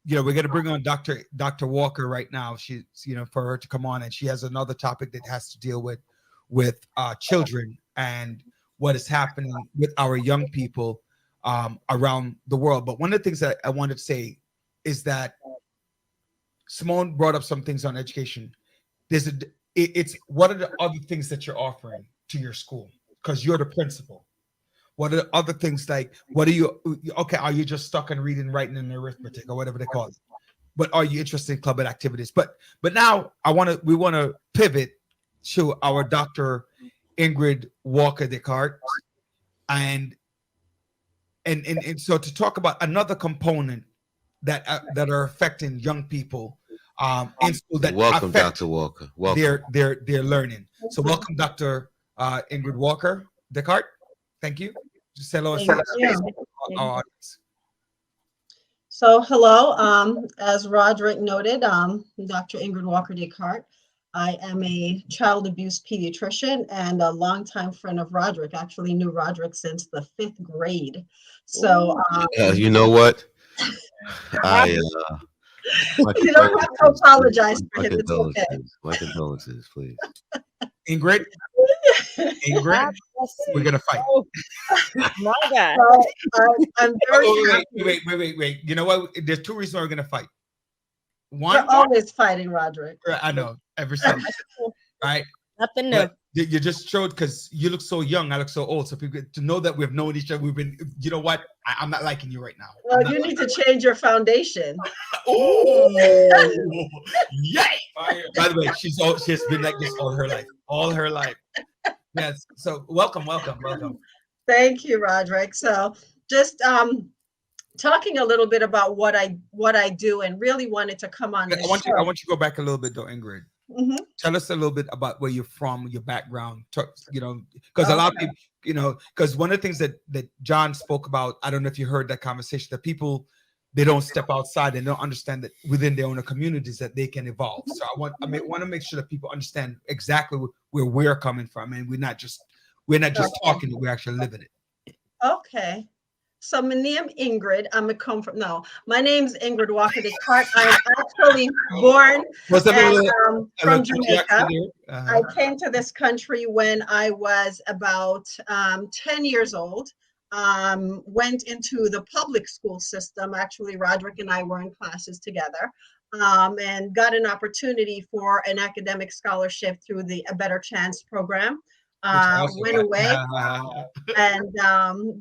we're going to bring on Dr. Walker right now. She's, for her to come on, and she has another topic that has to deal with children and what is happening with our young people around the world. But one of the things that I wanted to say is that Simone brought up some things on education. It's what are the other things that you're offering to your school? Because you're the principal. What are the other things like? What are you? Okay, are you just stuck on reading, writing, and arithmetic, or whatever they call it? But are you interested in club and activities? But now we want to pivot to our Dr. Ingrid Walker-Descartes, and so to talk about another component that are affecting young people in school that welcome, affect Dr. Walker. Welcome. their learning. So welcome, Dr. Ingrid Walker-Descartes. Thank you. Just say hello to our audience. So hello, as Roderick noted, Dr. Ingrid Walker-Descartes. I am a child abuse pediatrician and a longtime friend of Roderick. Actually knew Roderick since the 5th grade. So you know what? You don't have to apologize for him. It's okay. My condolences, please. Ingrid, we're gonna fight. My God. So, I'm very wait. You know what? There's 2 reasons why we're gonna fight. One, we're always fighting, Roderick. I know, ever since, right? Nothing new. You just showed, because you look so young, I look so old. So people to know that we've known each other, we've been. You know what? I'm not liking you right now. Well, you need to change your foundation. Oh, yay! By the way, she's been like this all her life. Yes. So welcome. Thank you, Roderick. So just talking a little bit about what I do, and really wanted to come on. I want you to go back a little bit though, Ingrid. Mm-hmm. Tell us a little bit about where you're from, your background. Because a lot of people, because one of the things that John spoke about, I don't know if you heard that conversation, that people, they don't step outside and don't understand that within their own communities that they can evolve. So I want to make sure that people understand exactly where we're coming from, and we're not just talking it, we're actually living it. Okay. So my name Ingrid. My name's Ingrid Walker-Descartes. I'm actually born from Jamaica. I came to this country when I was about 10 years old. Went into the public school system. Actually, Roderick and I were in classes together, and got an opportunity for an academic scholarship through the A Better Chance program. Went away and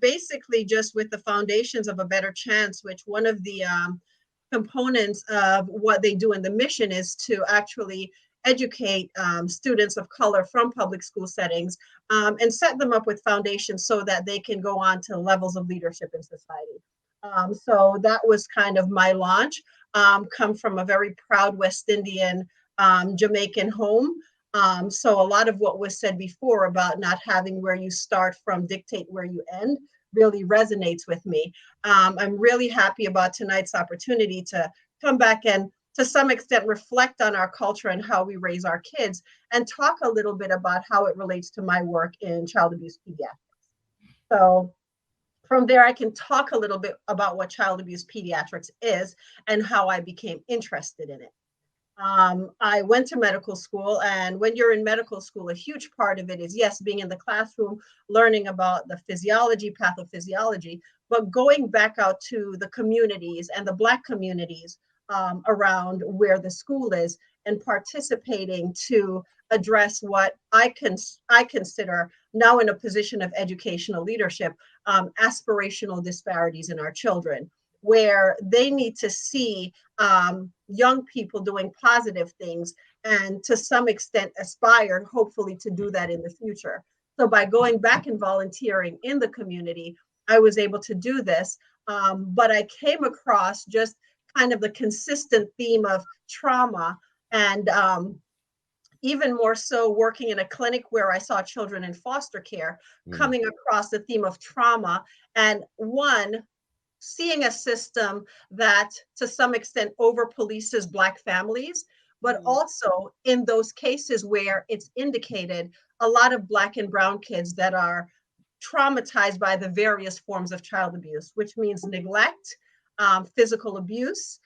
basically just with the foundations of A Better Chance, which one of the components of what they do in the mission is to actually educate students of color from public school settings and set them up with foundations so that they can go on to levels of leadership in society. So that was kind of my launch. Come from a very proud West Indian Jamaican home. So a lot of what was said before about not having where you start from dictate where you end really resonates with me. I'm really happy about tonight's opportunity to come back and to some extent reflect on our culture and how we raise our kids, and talk a little bit about how it relates to my work in child abuse pediatrics. So from there, I can talk a little bit about what child abuse pediatrics is and how I became interested in it. I went to medical school, and when you're in medical school, a huge part of it is, yes, being in the classroom, learning about the physiology, pathophysiology, but going back out to the communities and the Black communities around where the school is, and participating to address what I consider, now in a position of educational leadership, aspirational disparities in our children, where they need to see young people doing positive things, and to some extent aspire, hopefully, to do that in the future. So by going back and volunteering in the community, I was able to do this. But I came across just kind of the consistent theme of trauma, and even more so working in a clinic where I saw children in foster care, coming across the theme of trauma, and seeing a system that to some extent over polices Black families, but also in those cases where it's indicated, a lot of Black and brown kids that are traumatized by the various forms of child abuse, which means neglect, physical abuse,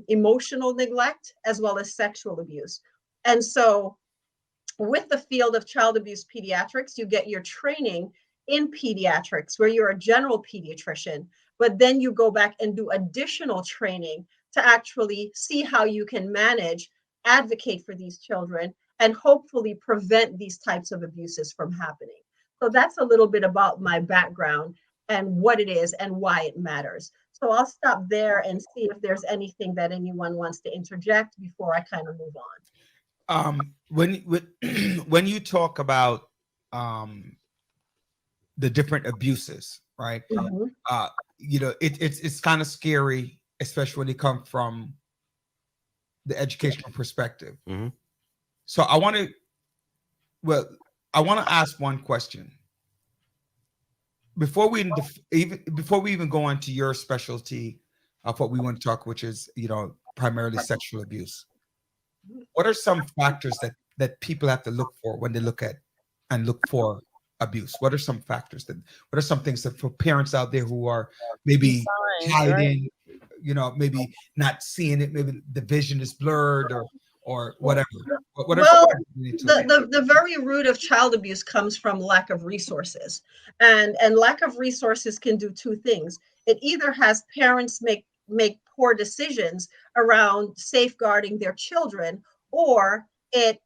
emotional neglect, as well as sexual abuse. And so with the field of child abuse pediatrics, you get your training in pediatrics where you're a general pediatrician, but then you go back and do additional training to actually see how you can manage, advocate for these children, and hopefully prevent these types of abuses from happening. So that's a little bit about my background and what it is and why it matters. So I'll stop there and see if there's anything that anyone wants to interject before I kind of move on. When you talk about the different abuses, right? Mhm. It's kind of scary, especially when they come from the educational perspective. Mm-hmm. So I want to ask one question before we even go into your specialty of what we want to talk, which is primarily sexual abuse. What are some factors that people have to look for when they look for abuse? What are some factors what are some things that for parents out there who are maybe Signs, hiding, maybe not seeing it, maybe the vision is blurred or whatever. What are Well, some things you need to the very root of child abuse comes from lack of resources, and lack of resources can do two things. It either has parents make poor decisions around safeguarding their children, or it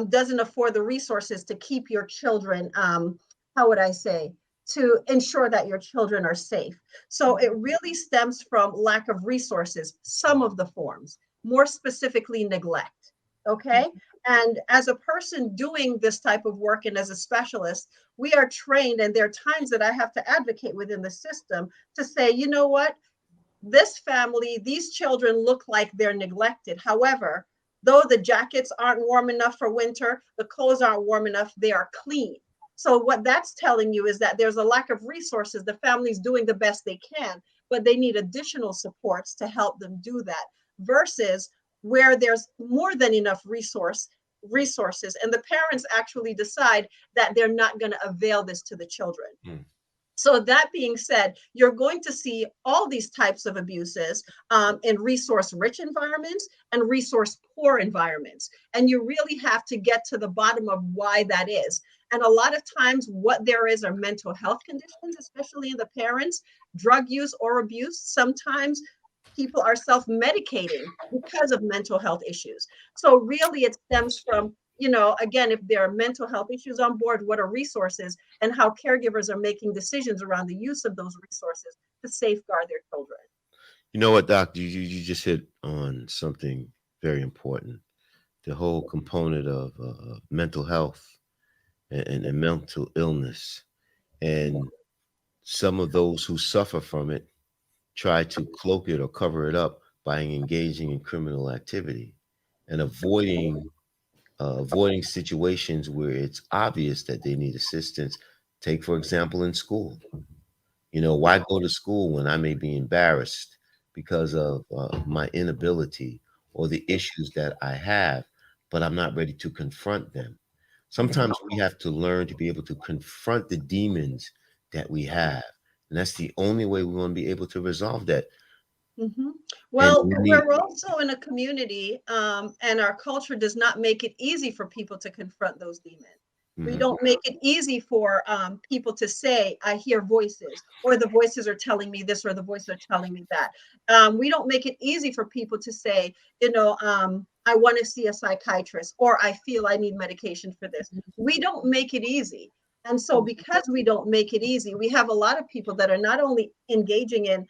doesn't afford the resources to keep your children, how would I say, to ensure that your children are safe. So it really stems from lack of resources, some of the forms, more specifically neglect. Okay. And as a person doing this type of work and as a specialist, we are trained, and there are times that I have to advocate within the system to say, you know what, this family, these children look like they're neglected. However, though the jackets aren't warm enough for winter, the clothes aren't warm enough, they are clean. So what that's telling you is that there's a lack of resources. The family's doing the best they can, but they need additional supports to help them do that, versus where there's more than enough resources, and the parents actually decide that they're not going to avail this to the children. So that being said, you're going to see all these types of abuses in resource-rich environments and resource-poor environments. And you really have to get to the bottom of why that is. And a lot of times what there is are mental health conditions, especially in the parents, drug use or abuse. Sometimes people are self-medicating because of mental health issues. So really it stems from, again, if there are mental health issues on board, what are resources, and how caregivers are making decisions around the use of those resources to safeguard their children. You know what, Doctor? You just hit on something very important. The whole component of mental health and mental illness. And some of those who suffer from it try to cloak it or cover it up by engaging in criminal activity and avoiding situations where it's obvious that they need assistance. Take, for example, in school. Why go to school when I may be embarrassed because of my inability or the issues that I have, but I'm not ready to confront them. Sometimes we have to learn to be able to confront the demons that we have. And that's the only way we're going to be able to resolve that. Mm-hmm. Well, we're also in a community, and our culture does not make it easy for people to confront those demons. We don't make it easy for people to say, I hear voices, or the voices are telling me this, or the voices are telling me that. We don't make it easy for people to say, I want to see a psychiatrist, or I feel I need medication for this. We don't make it easy. And so because we don't make it easy, we have a lot of people that are not only engaging in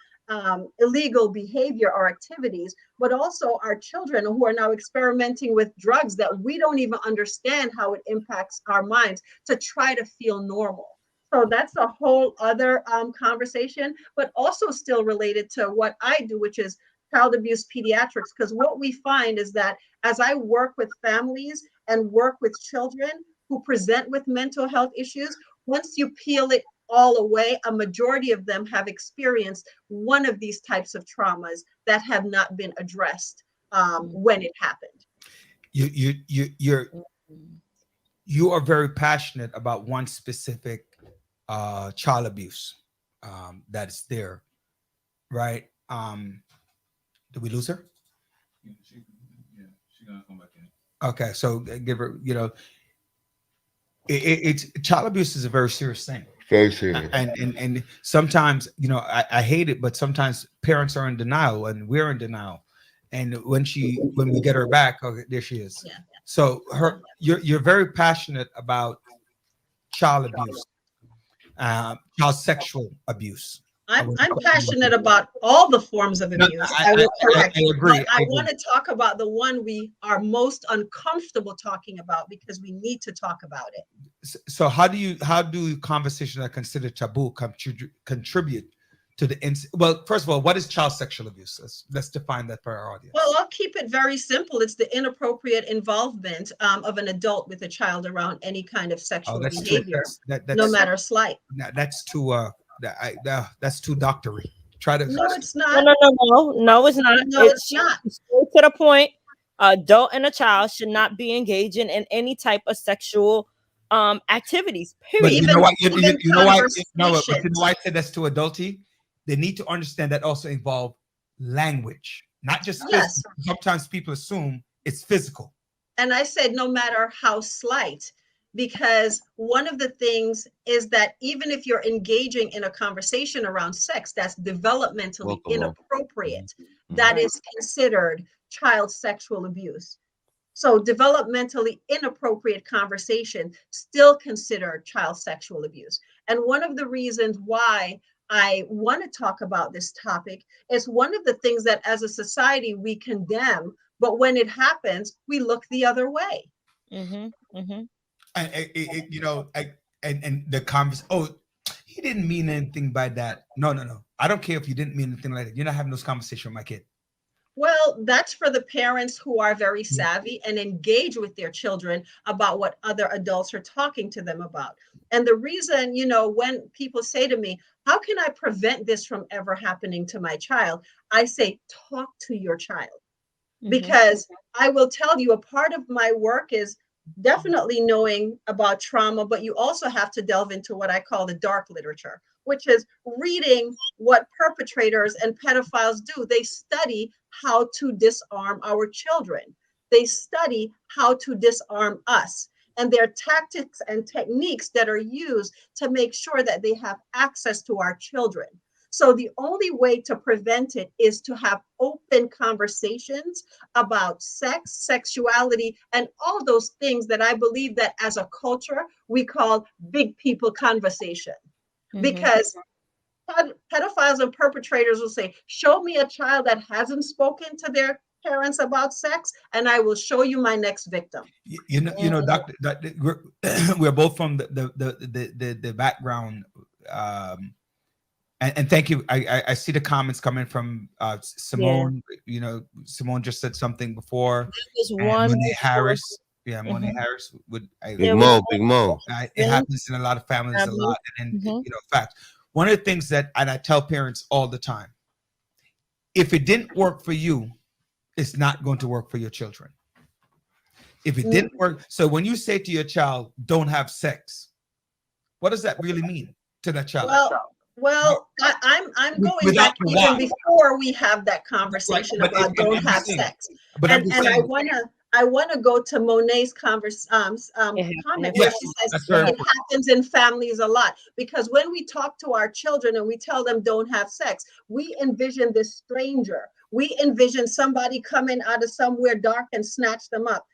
illegal behavior or activities, but also our children who are now experimenting with drugs that we don't even understand how it impacts our minds to try to feel normal. So that's a whole other conversation, but also still related to what I do, which is child abuse pediatrics. Because what we find is that as I work with families and work with children who present with mental health issues, once you peel it all away, a majority of them have experienced one of these types of traumas that have not been addressed when it happened. You are very passionate about one specific child abuse that is there, right? Did we lose her? Yeah, she gonna come back in. Okay, so give her, it's child abuse is a very serious thing. Very serious. And sometimes, I hate it, but sometimes parents are in denial and we're in denial. And when we get her back, okay, there she is. Yeah. So you're very passionate about child abuse, child sexual abuse. I'm passionate about all the forms of abuse. I will correct. I agree. But I want to talk about the one we are most uncomfortable talking about because we need to talk about it. So how do conversations that are considered taboo contribute to the well, first of all, what is child sexual abuse? Let's define that for our audience. Well, I'll keep it very simple. It's the inappropriate involvement of an adult with a child around any kind of sexual behavior, that's no matter slight. That's too that's too doctory. Try to. No, it's not. No, it's not. No, it's not. Straight to the point. Adult and a child should not be engaging in any type of sexual activities. Period. But you know why? You know why? No, but you know why I said that's too adulty? They need to understand that also involve language, not just physical. Sometimes people assume it's physical. And I said, no matter how slight, because one of the things is that even if you're engaging in a conversation around sex that's developmentally inappropriate, that is considered child sexual abuse. So developmentally inappropriate conversation still considered child sexual abuse. And one of the reasons why I want to talk about this topic is one of the things that as a society we condemn, but when it happens, we look the other way. Mm-hmm, mm-hmm. And the conversation. Oh, he didn't mean anything by that. No. I don't care if you didn't mean anything like that. You're not having those conversations with my kid. Well, that's for the parents who are very savvy and engage with their children about what other adults are talking to them about. And the reason, when people say to me, how can I prevent this from ever happening to my child? I say, talk to your child. Mm-hmm. Because I will tell you, a part of my work is definitely knowing about trauma, but you also have to delve into what I call the dark literature, which is reading what perpetrators and pedophiles do. They study how to disarm our children. They study how to disarm us. And there are tactics and techniques that are used to make sure that they have access to our children. So the only way to prevent it is to have open conversations about sex, sexuality, and all those things that I believe that as a culture, we call big people conversation. Mm-hmm. Because pedophiles and perpetrators will say, show me a child that hasn't spoken to their parents about sex, and I will show you my next victim. Doctor, we're both from the background. And thank you. I see the comments coming from Simone. Yeah. Simone just said something before. Monet Harris. Yeah, Monet Harris would. Big Mo. It happens in a lot of families a lot. And fact. One of the things that, and I tell parents all the time, if it didn't work for you, it's not going to work for your children. If it didn't work, so when you say to your child, "Don't have sex," what does that really mean to that child? Well, I'm going back even before we have that conversation about don't have sex. And I want to go to Monet's comment where she says it happens in families a lot. Because when we talk to our children and we tell them don't have sex, we envision this stranger. We envision somebody coming out of somewhere dark and snatch them up.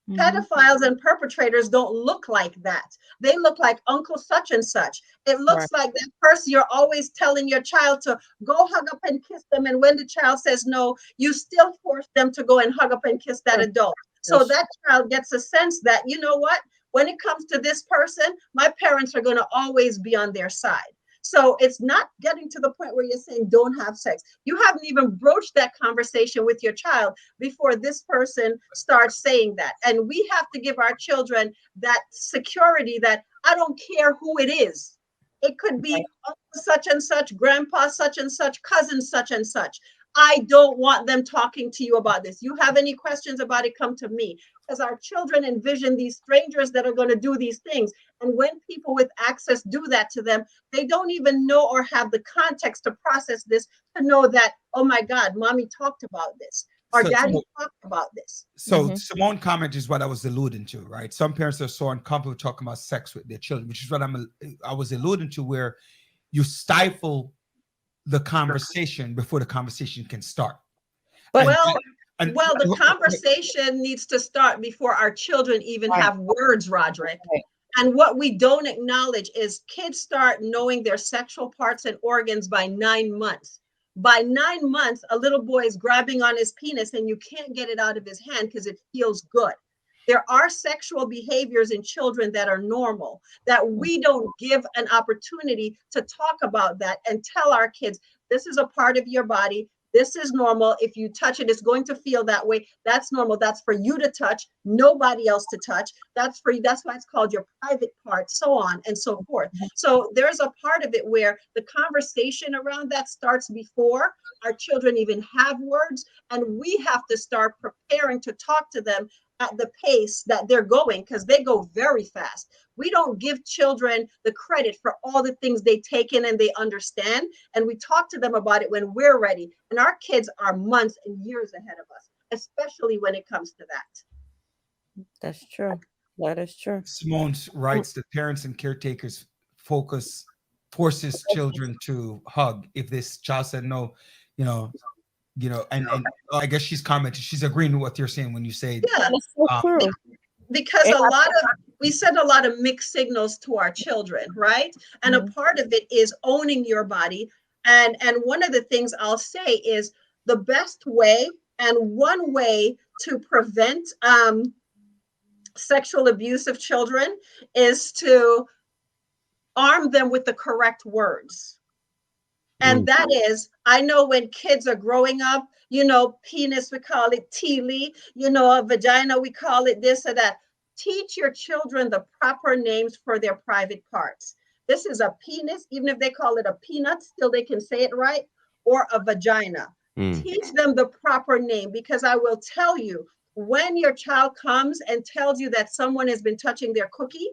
Mm-hmm. Pedophiles and perpetrators don't look like that. They look like Uncle such and such. It looks like that person you're always telling your child to go hug up and kiss them. And when the child says no, you still force them to go and hug up and kiss that adult. So that child gets a sense that, you know what, when it comes to this person, my parents are going to always be on their side. So it's not getting to the point where you're saying don't have sex. You haven't even broached that conversation with your child before this person starts saying that. And we have to give our children that security that I don't care who it is. It could be uncle such and such, grandpa such and such, cousin such and such. I don't want them talking to you about this. You have any questions about it, come to me. Because our children envision these strangers that are going to do these things. And when people with access do that to them, they don't even know or have the context to process this, to know that, oh my God, mommy talked about this, or daddy talked about this. So Simone comment is what I was alluding to, right? Some parents are so uncomfortable talking about sex with their children, which is what I was alluding to, where you stifle the conversation before the conversation can start. But well, the conversation needs to start before our children even have words, Roderick. And what we don't acknowledge is kids start knowing their sexual parts and organs by 9 months. By 9 months, a little boy is grabbing on his penis and you can't get it out of his hand because it feels good. There are sexual behaviors in children that are normal, that we don't give an opportunity to talk about that and tell our kids, this is a part of your body. This is normal. If you touch it, it's going to feel that way. That's normal. That's for you to touch, nobody else to touch. That's for you. That's why it's called your private part, so on and so forth. So there's a part of it where the conversation around that starts before our children even have words, and we have to start preparing to talk to them at the pace that they're going, because they go very fast. We don't give children the credit for all the things they take in and they understand. And we talk to them about it when we're ready. And our kids are months and years ahead of us, especially when it comes to that. That's true. That is true. Simone writes that parents and caretakers forces children to hug. If this child said no, and I guess she's commenting, she's agreeing with what you're saying when you say, yeah, that's so true. Because we send a lot of mixed signals to our children, right? And a part of it is owning your body. And one of the things I'll say is the best way, and one way to prevent sexual abuse of children, is to arm them with the correct words. And that is, I know when kids are growing up, penis, we call it teely, a vagina, we call it this or that. Teach your children the proper names for their private parts. This is a penis, even if they call it a peanut, still they can say it right, or a vagina. Teach them the proper name, because I will tell you, when your child comes and tells you that someone has been touching their cookie,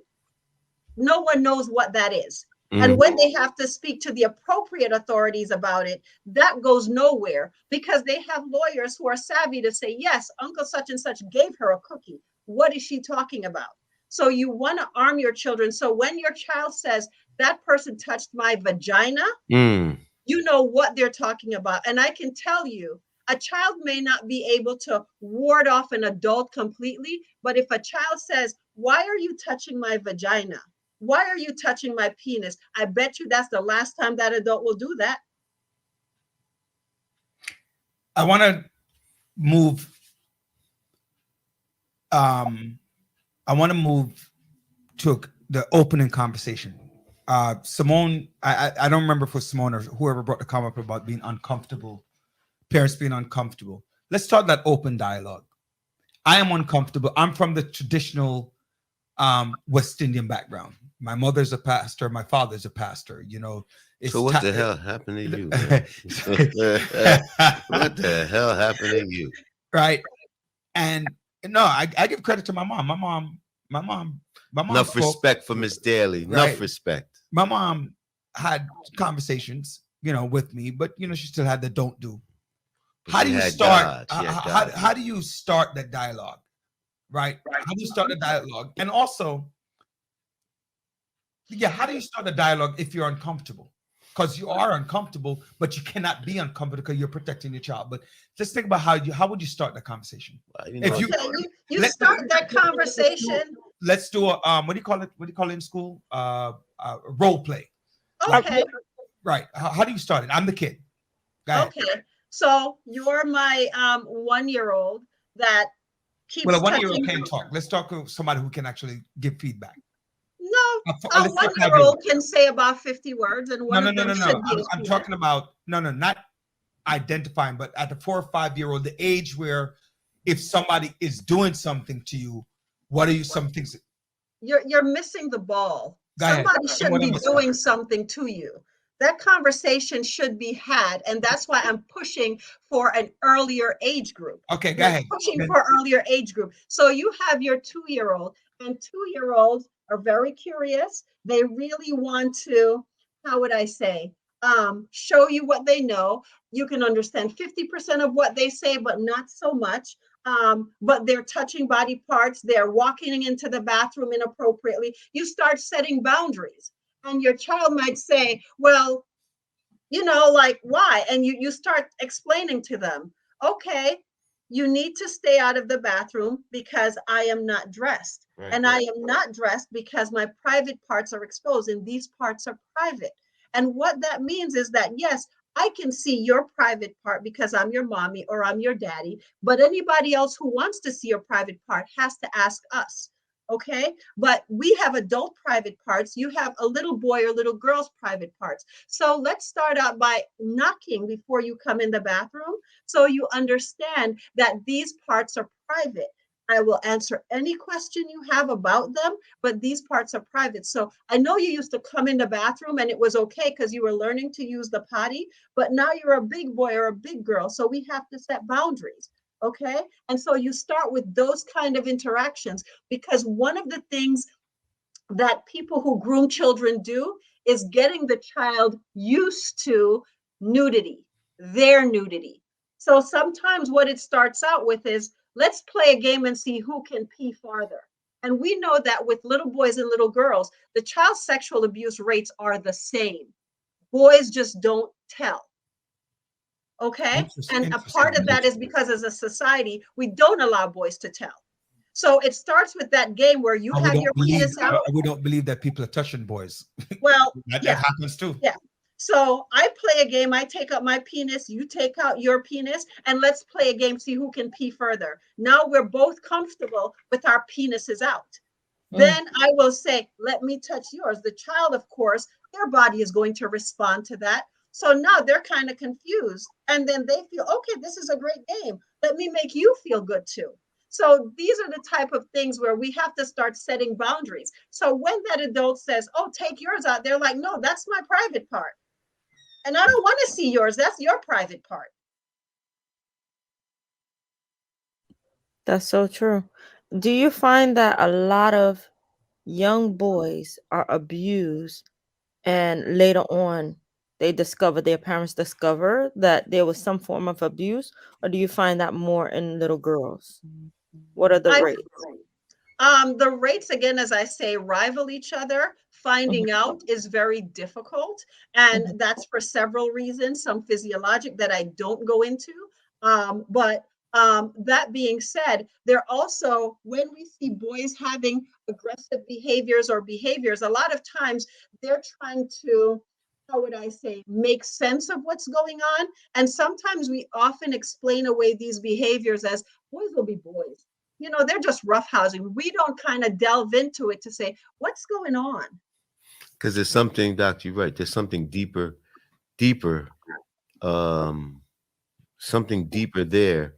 no one knows what that is. And when they have to speak to the appropriate authorities about it, that goes nowhere, because they have lawyers who are savvy to say, yes, Uncle such and such gave her a cookie. What is she talking about? So you want to arm your children. So when your child says, that person touched my vagina, you know what they're talking about. And I can tell you, a child may not be able to ward off an adult completely, but if a child says, why are you touching my vagina? Why are you touching my penis? I bet you that's the last time that adult will do that. I want to move. To the opening conversation. Simone, I don't remember if it was Simone or whoever brought the comment up about being uncomfortable, parents being uncomfortable. Let's start that open dialogue. I am uncomfortable. I'm from the traditional West Indian background. My mother's a pastor. My father's a pastor. So what the hell happened to you? What the hell happened to you? Right. And no, I give credit to my mom. My mom. Enough respect for Miss Daly. Enough respect. My mom had conversations, with me, but she still had the don't do. How do you start? How do you start that dialogue? Right? How do you start the dialogue? And also, how do you start a dialogue if you're uncomfortable? Because you are uncomfortable, but you cannot be uncomfortable because you're protecting your child. But just think about how would you start the conversation? If you start that conversation. Let's do a what do you call it? What do you call it in school? Role play. Okay. Right. How do you start it? I'm the kid. Okay. So you're my 1-year-old that keeps. Well, a 1-year-old can't talk. Let's talk to somebody who can actually give feedback. No, a 1-year-old can say about 50 words, and one of them should be. I'm talking about not identifying, but at the 4 or 5-year-old, the age where if somebody is doing something to you, what are some things? You're missing the ball. Somebody should be doing something to you. that conversation should be had. And that's why I'm pushing for an earlier age group. Okay, go ahead. Pushing for earlier age group. So you have your 2-year-old, and 2-year-olds are very curious. They really want to, how would I say, show you what they know. You can understand 50% of what they say, but not so much. But they're touching body parts. They're walking into the bathroom inappropriately. You start setting boundaries. And your child might say, well, like, why? And you start explaining to them, okay, you need to stay out of the bathroom because I am not dressed. Right. And I am not dressed because my private parts are exposed, and these parts are private. And what that means is that, yes, I can see your private part because I'm your mommy or I'm your daddy, but anybody else who wants to see your private part has to ask us. Okay, but we have adult private parts. You have a little boy or little girl's private parts. So let's start out by knocking before you come in the bathroom, so you understand that these parts are private. I will answer any question you have about them, but these parts are private. So I know you used to come in the bathroom and it was okay because you were learning to use the potty, but now you're a big boy or a big girl. So we have to set boundaries. Okay. And so you start with those kind of interactions, because one of the things that people who groom children do is getting the child used to nudity, their nudity. So sometimes what it starts out with is, let's play a game and see who can pee farther. And we know that with little boys and little girls, the child sexual abuse rates are the same. Boys just don't tell. Okay. And a part of that is because as a society, we don't allow boys to tell. So it starts with that game where you have your penis out. We don't believe that people are touching boys. Well, that happens too. Yeah. So I play a game. I take out my penis. You take out your penis, and let's play a game. See who can pee further. Now we're both comfortable with our penises out. Then I will say, let me touch yours. The child, of course, their body is going to respond to that. So now they're kind of confused, and then they feel, okay, this is a great game. Let me make you feel good too. So these are the type of things where we have to start setting boundaries. So when that adult says, oh, take yours out, they're like, no, that's my private part. And I don't want to see yours. That's your private part. That's so true. Do you find that a lot of young boys are abused and later on their parents discover that there was some form of abuse, or do you find that more in little girls? What are the rates? The rates, again, as I say, rival each other. Finding out is very difficult, and that's for several reasons, some physiologic that I don't go into. But that being said, there also, when we see boys having aggressive behaviors, a lot of times they're trying to, how would I say, make sense of what's going on. And sometimes we often explain away these behaviors as boys will be boys. They're just roughhousing. We don't kind of delve into it to say, what's going on? Because there's something, Doctor, you're right. There's something deeper, something deeper there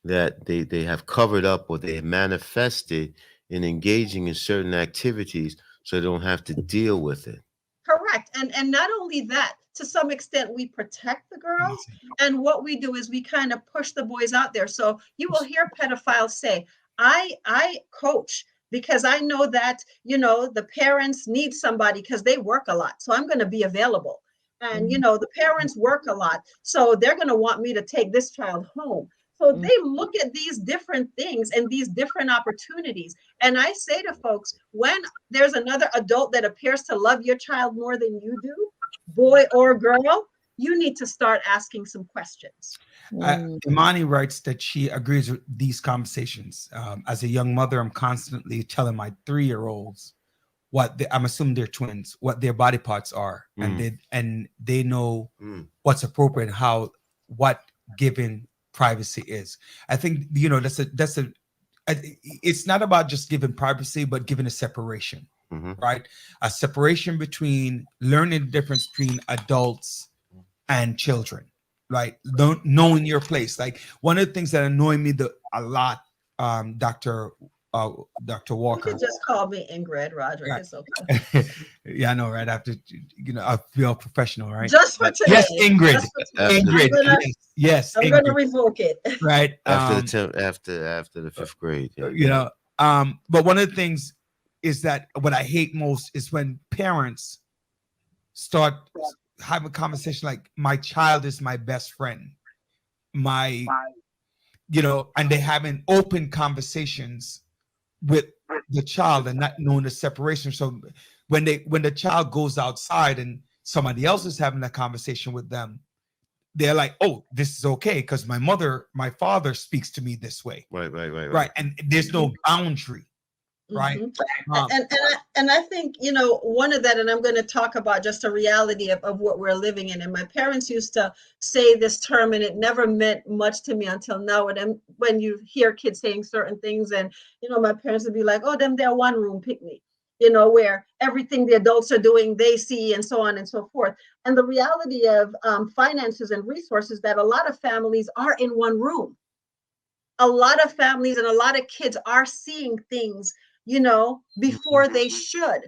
that they have covered up, or they have manifested in engaging in certain activities so they don't have to deal with it. Correct. And not only that, to some extent, we protect the girls. And what we do is we kind of push the boys out there. So you will hear pedophiles say, I coach because I know that, the parents need somebody because they work a lot. So I'm going to be available. And, the parents work a lot. So they're going to want me to take this child home. So they look at these different things and these different opportunities. And I say to folks, when there's another adult that appears to love your child more than you do, boy or girl, you need to start asking some questions. Imani writes that she agrees with these conversations. As a young mother, I'm constantly telling my 3-year-olds I'm assuming they're twins, what their body parts are, and they know what's appropriate, what given privacy is. I think it's not about just giving privacy, but giving a separation, right? A separation between learning the difference between adults and children, right? Knowing your place. Like one of the things that annoy me a lot, Dr. Dr. You Walker. could just call me Ingrid, Roderick. Right. It's okay. Yeah, I know, right? After, I feel professional, right? Just for today. Yes, Ingrid. Just for today. Ingrid. Yes, I'm Ingrid. gonna revoke it. Right. After the 5th grade. Yeah. But one of the things is that what I hate most is when parents start having a conversation like, my child is my best friend. And they having open conversations with the child and not knowing the separation. So when the child goes outside and somebody else is having a conversation with them, they're like, oh, this is okay because my father speaks to me this way. Right. And there's no boundary. Right. And I think, one of that, and I'm going to talk about just a reality of what we're living in. And my parents used to say this term, and it never meant much to me until now. And when you hear kids saying certain things, and, my parents would be like, oh, they're one room picnic, where everything the adults are doing, they see, and so on and so forth. And the reality of finances and resources, that a lot of families are in one room. A lot of families and a lot of kids are seeing things before they should.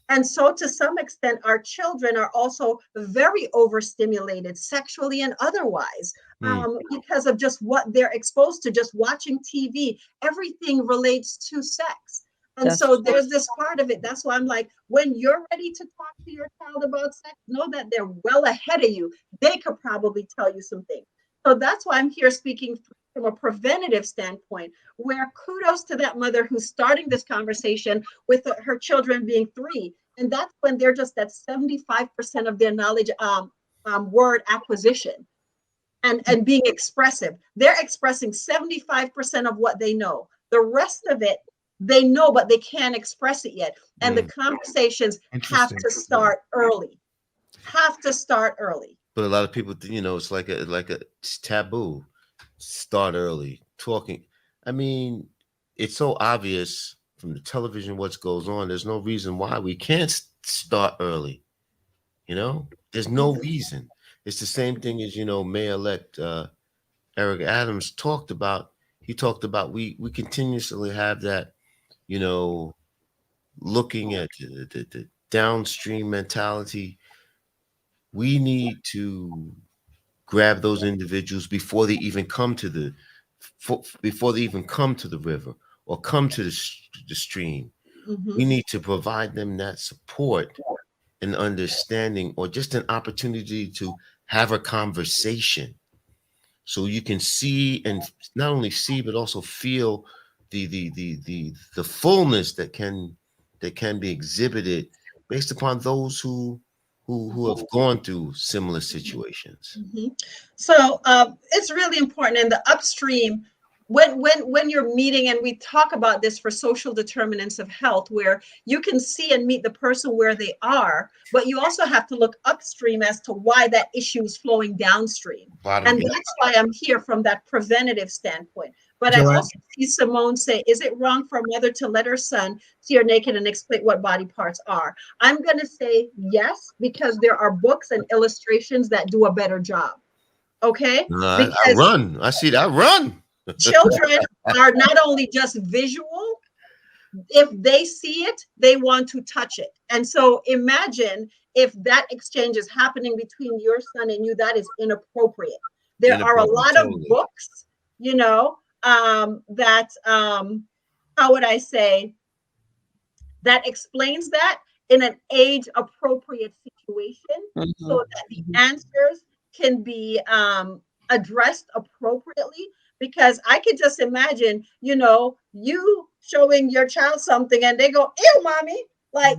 And so to some extent, our children are also very overstimulated sexually and otherwise, because of just what they're exposed to, just watching TV. Everything relates to sex. And so there's this part of it. That's why I'm like, when you're ready to talk to your child about sex, know that they're well ahead of you. They could probably tell you some things. So that's why I'm here speaking from a preventative standpoint, where kudos to that mother who's starting this conversation with her children being 3. And that's when they're just at 75% of their knowledge word acquisition and being expressive. They're expressing 75% of what they know. The rest of it, they know, but they can't express it yet. And the conversations have to start early. But a lot of people, it's like a taboo. Start early, talking. I mean, it's so obvious from the television what goes on. There's no reason why we can't start early. There's no reason. It's the same thing as Mayor-elect Eric Adams talked about. He talked about we continuously have that, looking at the downstream mentality. We need to grab those individuals before they even come to the river or come to the stream. We need to provide them that support and understanding, or just an opportunity to have a conversation, so you can see, and not only see but also feel the fullness that can be exhibited based upon those who have gone through similar situations. So it's really important in the upstream, when you're meeting, and we talk about this for social determinants of health, where you can see and meet the person where they are, but you also have to look upstream as to why that issue is flowing downstream. And that's why I'm here from that preventative standpoint. But I also see Simone say, is it wrong for a mother to let her son see her naked and explain what body parts are? I'm going to say yes, because there are books and illustrations that do a better job. Okay? I run. I see that. I run. Children are not only just visual. If they see it, they want to touch it. And so imagine if that exchange is happening between your son and you, that is inappropriate. There are a lot of books, that, how would I say, that explains that in an age appropriate situation, so that the answers can be addressed appropriately. Because I could just imagine, you showing your child something and they go, ew, mommy, like,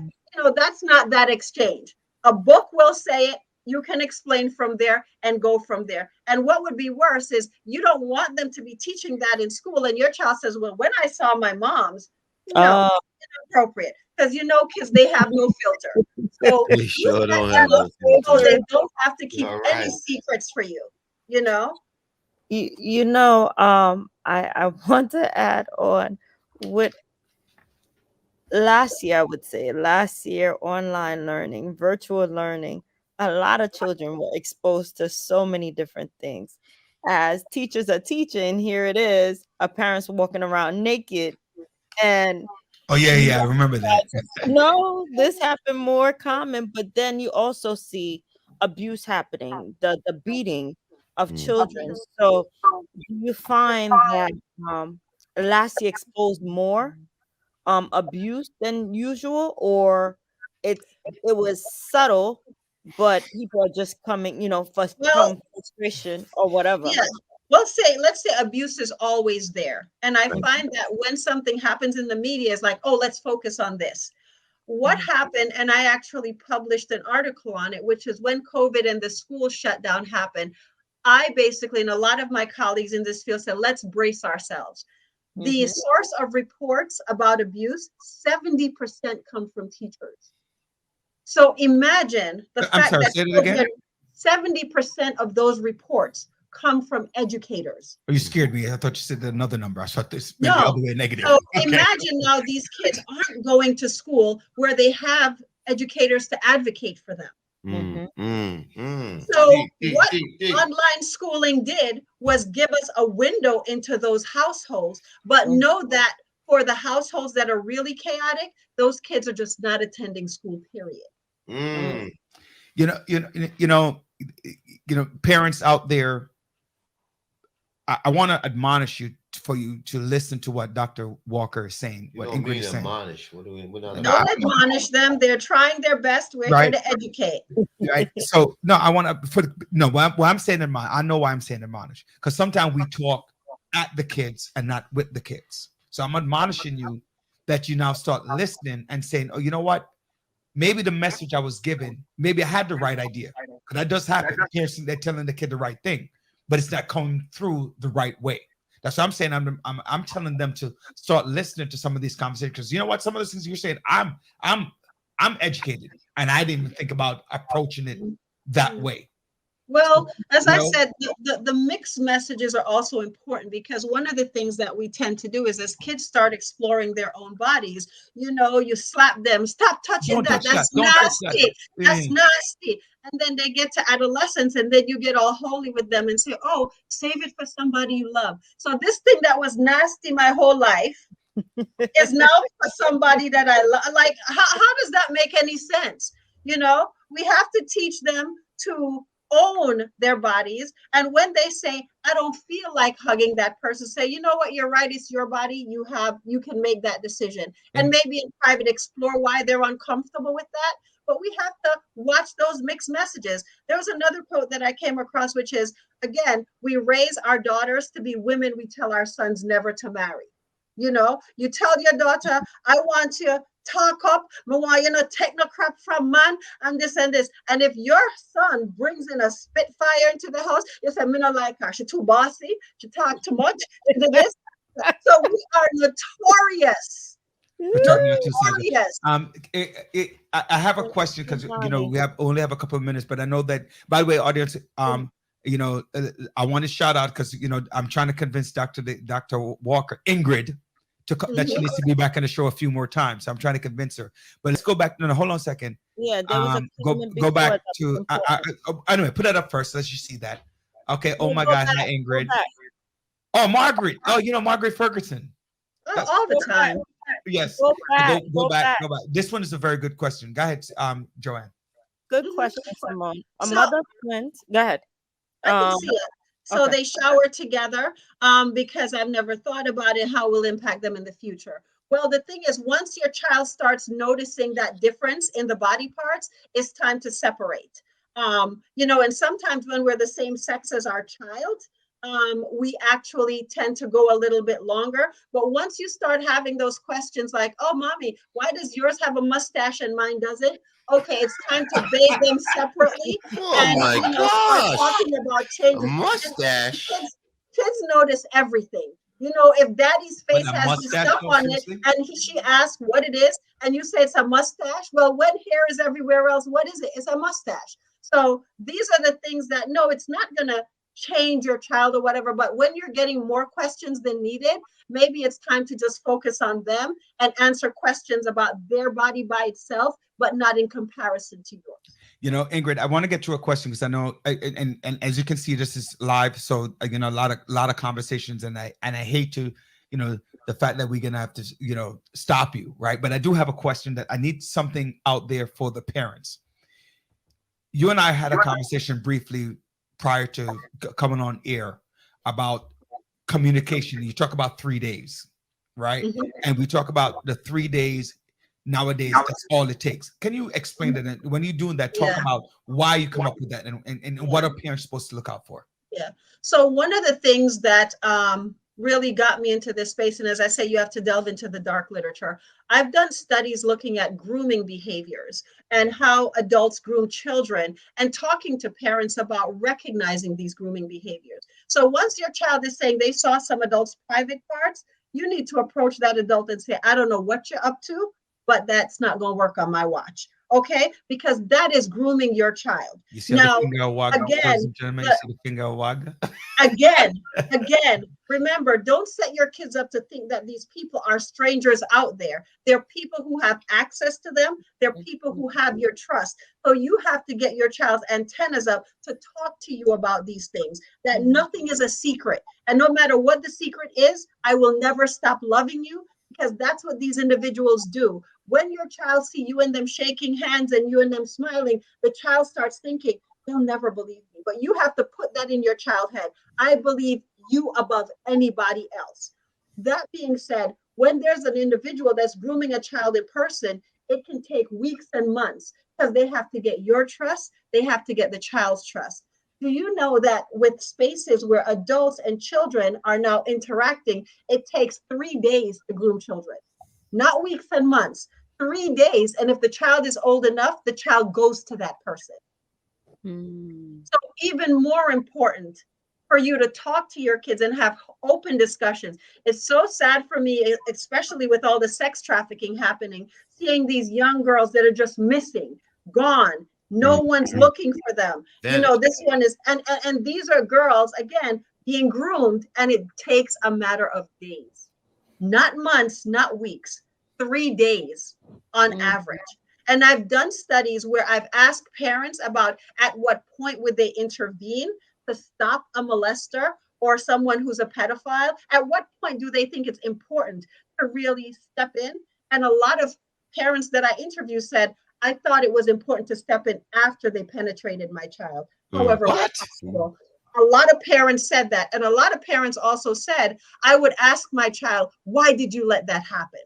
that's not that exchange. A book will say it. You can explain from there and go from there. And what would be worse is you don't want them to be teaching that in school, and your child says, well, when I saw my mom's, no, inappropriate. Because kids, they have no filter. So they sure don't have no filter. They don't have to keep any secrets for you, I want to add on with last year, online learning, virtual learning, a lot of children were exposed to so many different things. As teachers are teaching, here it is, a parent's walking around naked And Oh yeah, I remember that. no, this happened more common, but then you also see abuse happening, the beating of Mm. children. So do you find that Lassie exposed more abuse than usual, or it was subtle, but people are just coming, Well, from frustration or whatever. yeah. Well, let's say abuse is always there. And I Right. find that when something happens in the media, it's like, oh, let's focus on this. What Mhm. happened, and I actually published an article on it, which is when COVID and the school shutdown happened. I basically, and a lot of my colleagues in this field said, let's brace ourselves. The Mhm. source of reports about abuse, 70% come from teachers. So imagine the I'm fact sorry, that say it again. 70% of those reports come from educators. Oh, you scared me. I thought you said another number. I thought this meant the No. other way, negative. So Okay. imagine now these kids aren't going to school where they have educators to advocate for them. Mm, mm. So what Deep. online schooling did was give us a window into those households, but Mhm. know that for the households that are really chaotic, those kids are just not attending school, period. Mm. Parents out there, I want to admonish you for you to listen to what Dr. Walker is saying, You what don't Ingrid mean is saying. admonish. We're not No, Don't admonish them. They're trying their best. We're here Right. to educate. Right. So no, I want to what I'm saying in I know why I'm saying admonish, because sometimes we talk at the kids and not with the kids. So I'm admonishing you that you now start listening and saying, oh, you know what? Maybe the message I was given, maybe I had the right idea. Because that does happen. Parents, they're telling the kid the right thing, but it's not coming through the right way. That's what I'm saying. I'm telling them to start listening to some of these conversations. Because you know what? Some of the things you're saying, I'm educated, and I didn't even think about approaching it that way. Well, as I No. said, the mixed messages are also important, because one of the things that we tend to do is as kids start exploring their own bodies, you slap them, stop touching Don't that. touch that. That's Don't touch that. nasty. That's Mm. nasty. And then they get to adolescence, and then you get all holy with them and say, oh, save it for somebody you love. So this thing that was nasty my whole life is now for somebody that I love. Like, how does that make any sense? We have to teach them to own their bodies. And when they say, I don't feel like hugging that person, say, you know what, you're right, it's your body. You can make that decision. And maybe in private explore why they're uncomfortable with that. But we have to watch those mixed messages. There was another quote that I came across, which is, again, we raise our daughters to be women we tell our sons never to marry. You tell your daughter, I want you talk up, I want you to take no crap from man, and this and this. And if your son brings in a spitfire into the house, you say, me not like her. She too bossy. She talk too much. She do this. So we are notorious. Notorious. I have a question, because we only have a couple of minutes, but I know that, by the way, audience, I want to shout out, because I'm trying to convince Dr. Walker, Ingrid, that she needs to be back on the show a few more times. So I'm trying to convince her. But let's go back. No, hold on a second. Yeah, there was a go back to anyway. Put that up first. Let's just see that. Okay. Oh my God. Hi, Ingrid. Oh, Margaret. Oh, Margaret Ferguson. All the time. Yes. Go back. This one is a very good question. Go ahead, Joanne. Good question, Simone. Mother twins. Go ahead. I can see it. So they shower together, because I've never thought about it, how it will impact them in the future. Well, the thing is, once your child starts noticing that difference in the body parts, it's time to separate. And sometimes when we're the same sex as our child, we actually tend to go a little bit longer. But once you start having those questions like, oh, mommy, why does yours have a mustache and mine doesn't? Okay, it's time to bathe them separately. Oh my gosh. Start talking about changes. A mustache. Kids notice everything. If daddy's face has this stuff on it, and she asks what it is, and you say it's a mustache, well, when hair is everywhere else, what is it? It's a mustache. So these are the things that, no, it's not going to change your child or whatever, but when you're getting more questions than needed, maybe it's time to just focus on them and answer questions about their body by itself, but not in comparison to yours. Ingrid, I want to get to a question, because I know, and as you can see, this is live, so a lot of conversations, and I hate to the fact that we're gonna have to, stop you, right? But I do have a question that I need something out there for the parents. You and I had a conversation briefly prior to coming on air about communication. You talk about 3 days, right? Mhm. And we talk about the 3 days nowadays. That's all it takes. Can you explain that? And when you're doing that, talk about why you come up with that and what are parents supposed to look out for? Yeah. So one of the things that really got me into this space, and as I say, you have to delve into the dark literature. I've done studies looking at grooming behaviors and how adults groom children and talking to parents about recognizing these grooming behaviors. So once your child is saying they saw some adults' private parts, you need to approach that adult and say, I don't know what you're up to, but that's not going to work on my watch. Okay, because that is grooming your child. You see Now, the finger waga, ladies and gentlemen, you see the finger waga? again, remember, don't set your kids up to think that these people are strangers out there. They're people who have access to them. They're people who have your trust. So you have to get your child's antennas up to talk to you about these things, that nothing is a secret. And no matter what the secret is, I will never stop loving you, because that's what these individuals do. When your child see you and them shaking hands and you and them smiling, the child starts thinking, they'll never believe me. But you have to put that in your child's head. I believe you above anybody else. That being said, when there's an individual that's grooming a child in person, it can take weeks and months because they have to get your trust. They have to get the child's trust. Do you know that with spaces where adults and children are now interacting, it takes 3 days to groom children, not weeks and months, 3 days. And if the child is old enough, the child goes to that person. So even more important for you to talk to your kids and have open discussions. It's so sad for me, especially with all the sex trafficking happening, seeing these young girls that are just missing, gone. No one's looking for them. This one is, and these are girls, again, being groomed, and it takes a matter of days, not months, not weeks, 3 days on average. And I've done studies where I've asked parents about at what point would they intervene to stop a molester or someone who's a pedophile. At what point do they think it's important to really step in? And a lot of parents that I interviewed said, I thought it was important to step in after they penetrated my child. However, a lot of parents said that. And a lot of parents also said, I would ask my child, why did you let that happen?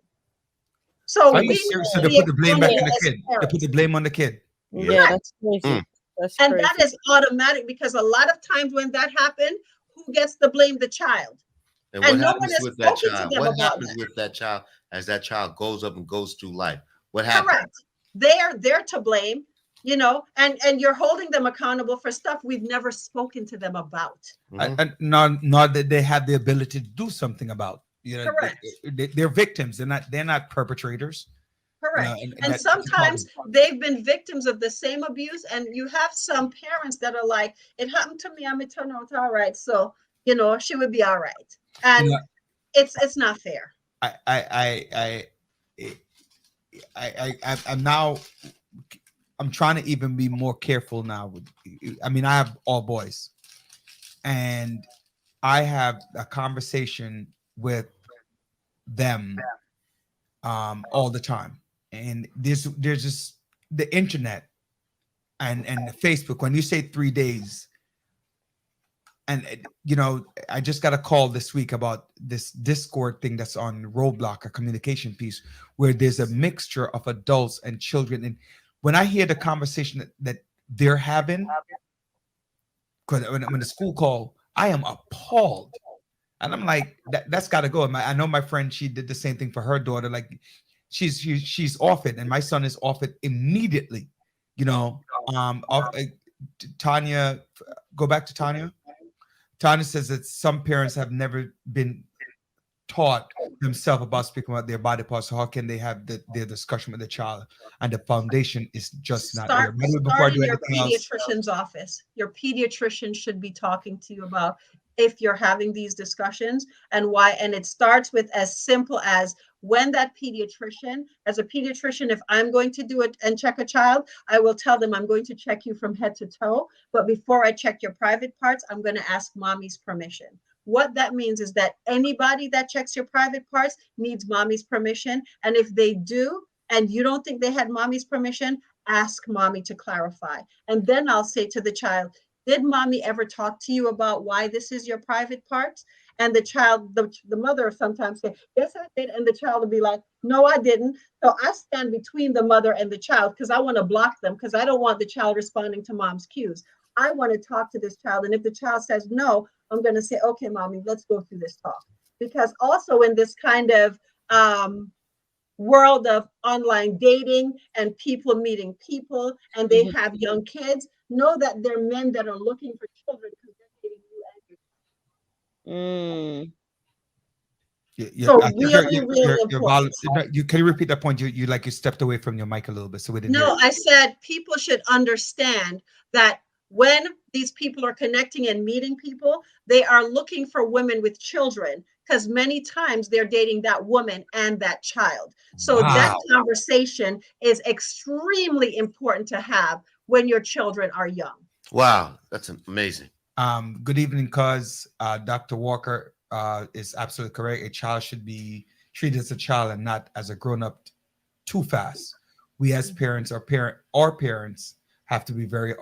So they put the blame back on the kid. They put the blame on the kid. Yeah, that's crazy. That's and crazy. that is automatic, because a lot of times when that happened, who gets to blame? The child. And what happens with that child? What happens with that child as that child goes up and goes through life? What happens? Correct. They're to blame, and you're holding them accountable for stuff we've never spoken to them about. And not that they have the ability to do something about. Correct. They're victims. They're not perpetrators. Correct. And sometimes they've been victims of the same abuse. And you have some parents that are like, it happened to me, I'm turn out all right. So, she would be all right. And it's not fair. I'm trying to even be more careful now. I have all boys, and I have a conversation with them all the time. And there's just the internet and Facebook. When you say 3 days, and I just got a call this week about this Discord thing that's on Roadblock, a communication piece, where there's a mixture of adults and children. And when I hear the conversation that they're having, because when the school call, I am appalled. And I'm like, that's got to go. I know my friend, she did the same thing for her daughter. Like, she's off it, and my son is off it immediately. Tanya, go back to Tanya. Tanya says that some parents have never been taught themselves about speaking about their body parts. So how can they have their discussion with the child? And the foundation is just not there. Start in your pediatrician's office. Your pediatrician should be talking to you about if you're having these discussions and why. And it starts with as simple as, when that pediatrician, as a pediatrician, if I'm going to do it and check a child, I will tell them I'm going to check you from head to toe. But before I check your private parts, I'm going to ask mommy's permission. What that means is that anybody that checks your private parts needs mommy's permission. And if they do, and you don't think they had mommy's permission, ask mommy to clarify. And then I'll say to the child, did mommy ever talk to you about why this is your private parts? And the child, the mother sometimes say, yes, I did. And the child will be like, no, I didn't. So I stand between the mother and the child because I want to block them, because I don't want the child responding to mom's cues. I want to talk to this child. And if the child says no, I'm going to say, okay, mommy, let's go through this talk. Because also in this kind of world of online dating and people meeting people, and they have young kids, know that they're men that are looking for children because they're dating you and your Yeah, So I think really important. Can you repeat that point? You stepped away from your mic a little bit, so we didn't hear No, it. I said people should understand that when these people are connecting and meeting people, they are looking for women with children, because many times they're dating that woman and that child. So that conversation is extremely important to have when your children are young. Wow, that's amazing. Good evening, cuz Dr. Walker is absolutely correct. A child should be treated as a child and not as a grown-up too fast. We as parents parents have to be very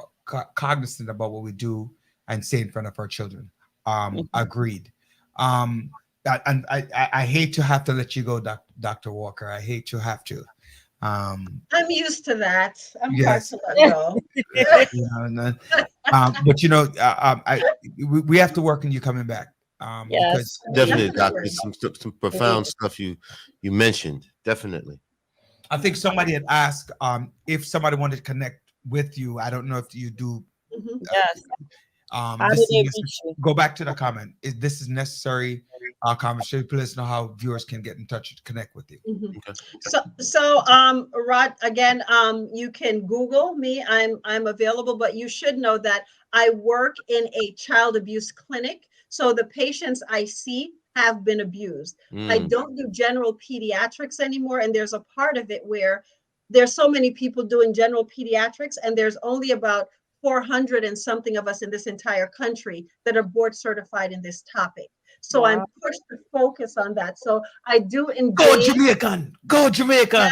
cognizant about what we do and say in front of our children. Agreed. And I hate to have to let you go, Dr. Walker. I hate to have to. I'm used to that. I'm Yes. hard to let go. But we have to work on you coming back. Yes. Because Definitely, Doctor. Some profound stuff you mentioned. Definitely. I think somebody had asked if somebody wanted to connect with you. I don't know if you do. Yes. How do they reach you? Go back to the comment. This is necessary conversation. Please know how viewers can get in touch and connect with you. So Rod, again, you can Google me. I'm available, but you should know that I work in a child abuse clinic. So the patients I see have been abused. I don't do general pediatrics anymore. And there's a part of it where there's so many people doing general pediatrics, and there's only about 400 and something of us in this entire country that are board certified in this topic. So wow. I'm pushed to focus on that. So I do engage. Go Jamaican! Go Jamaican!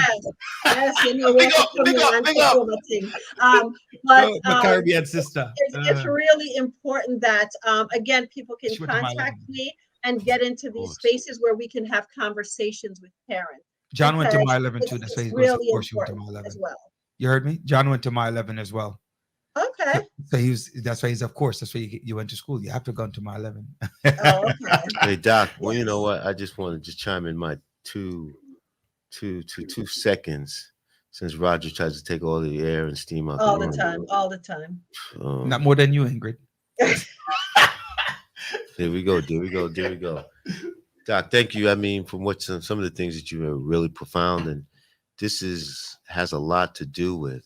Yes, you know, big up. But my Caribbean sister. It's really important that again, people can contact me and get into these spaces where we can have conversations with parents. John went to my 11 too. That's why he goes. Of course, you went to my 11 as well. You heard me? John went to my 11 as well. Okay. So that's why he's, of course, that's why you went to school. You have to go to my 11. Oh, okay. Hey, Doc, well, you know what? I just want to just chime in my two seconds, since Roger tries to take all the air and steam out all the time. Not more than you, Ingrid. There we go. Doc, thank you. I mean, from what some of the things that you are really profound, and this has a lot to do with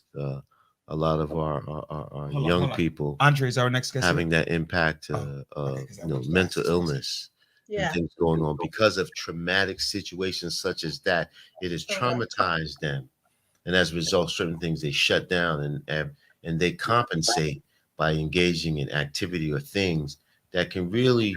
a lot of our young people. Andre is our next guest. Having that impact of mental illness and things going on because of traumatic situations such as that. It has traumatized them, and as a result, certain things they shut down and they compensate by engaging in activity or things that can really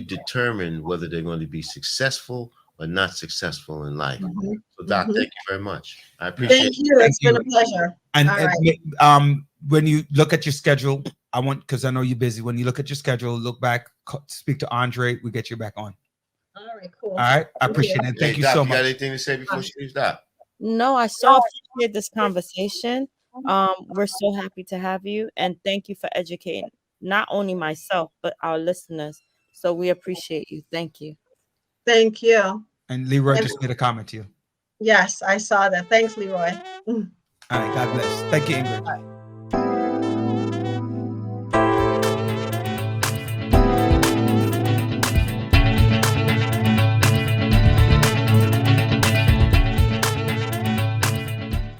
determine whether they're going to be successful or not successful in life. So, Doc, thank you very much. I appreciate it. Thank you. It's been a pleasure. And when you look at your schedule, because I know you're busy. When you look at your schedule, look back, speak to Andre. We get you back on. All right, cool. All right, I appreciate it. Thank you Doc, so much. You got anything to say before she leaves, Doc? No, I so appreciate this conversation. We're so happy to have you, and thank you for educating not only myself but our listeners. So we appreciate you. Thank you. Thank you. And Leroy just made a comment to you. Yes, I saw that. Thanks, Leroy. All right, God bless. Thank you, Ingrid.